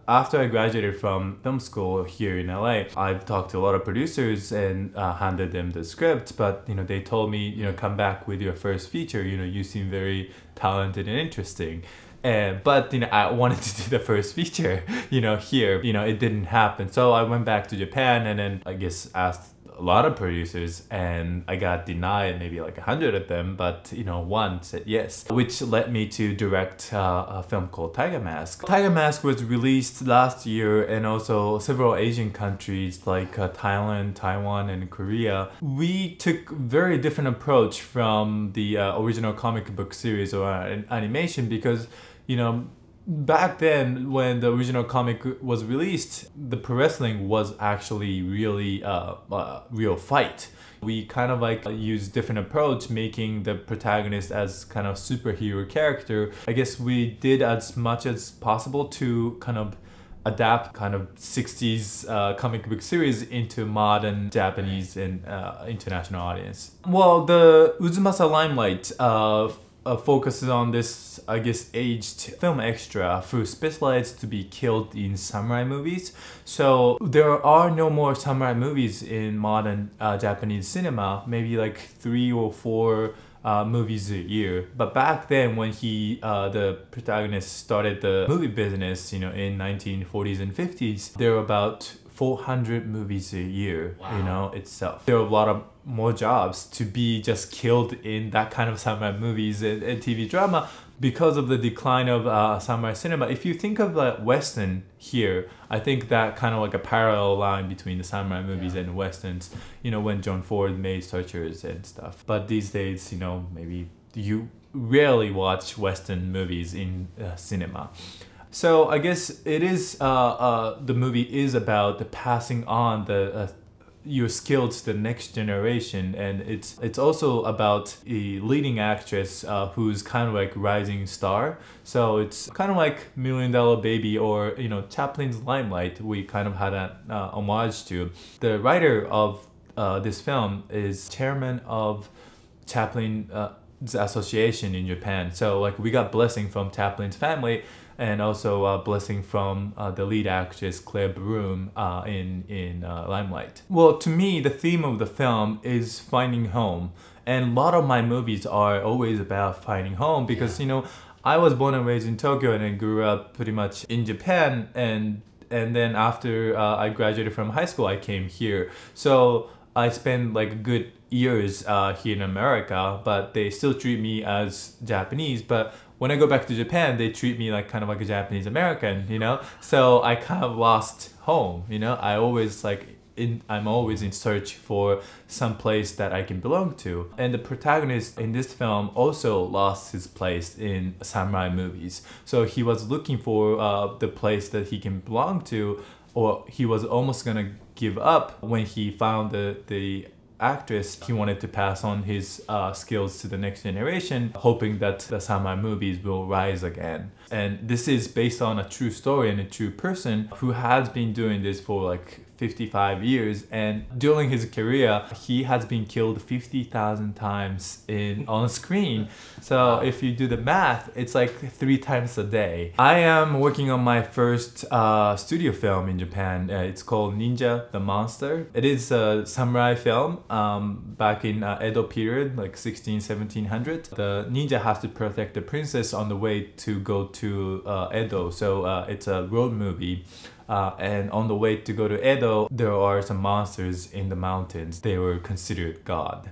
after I graduated from film school here in LA, I've talked to a lot of producers and handed them the script, but they told me, come back with your first feature, you seem very talented and interesting. But I wanted to do the first feature, here, it didn't happen. So I went back to Japan and then I guess asked a lot of producers, and I got denied maybe like 100 of them, but one said yes, which led me to direct a film called Tiger Mask. Tiger Mask was released last year, and also several Asian countries like Thailand, Taiwan, and Korea. We took very different approach from the original comic book series or animation because back then, when the original comic was released, the pro wrestling was actually really real fight. We kind of like use different approach, making the protagonist as kind of superhero character. I guess we did as much as possible to kind of adapt kind of 60s comic book series into modern Japanese and international audience. Well, the Uzumasa Limelight focuses on this, I guess, aged film extra who specialized to be killed in samurai movies. So there are no more samurai movies in modern Japanese cinema, maybe like 3 or 4 movies a year. But back then, when the protagonist started the movie business, in 1940s and 50s, there were about 400 movies a year, itself. There are a lot of more jobs to be just killed in that kind of samurai movies and TV drama because of the decline of samurai cinema. If you think of Western here, I think that kind of like a parallel line between the samurai movies and Westerns, when John Ford made Searchers and stuff. But these days, maybe you rarely watch Western movies in cinema. So I guess it is, the movie is about passing on your skills to the next generation, and it's also about a leading actress who's kind of like rising star. So it's kind of like $1 Million Baby or Chaplin's Limelight. We kind of had an homage to. The writer of this film is chairman of Chaplin's association in Japan. So like we got blessing from Chaplin's family, and also a blessing from the lead actress Claire Broom in Limelight. Well, to me, the theme of the film is finding home, and a lot of my movies are always about finding home because I was born and raised in Tokyo and then grew up pretty much in Japan, and then after I graduated from high school, I came here. So I spent like good years here in America, but they still treat me as Japanese. But when I go back to Japan, they treat me like kind of like a Japanese American, So I kind of lost home, I'm always in search for some place that I can belong to. And the protagonist in this film also lost his place in samurai movies. So he was looking for the place that he can belong to, or he was almost gonna give up when he found the actress. He wanted to pass on his skills to the next generation, hoping that the samurai movies will rise again. And this is based on a true story and a true person who has been doing this for like 55 years, and during his career he has been killed 50,000 times on screen. So if you do the math, it's like 3 times a day. I am working on my first studio film in Japan. It's called Ninja the Monster. It is a samurai film back in Edo period, like 1700. The ninja has to protect the princess on the way to go to Edo. So it's a road movie. And on the way to go to Edo, there are some monsters in the mountains. They were considered God.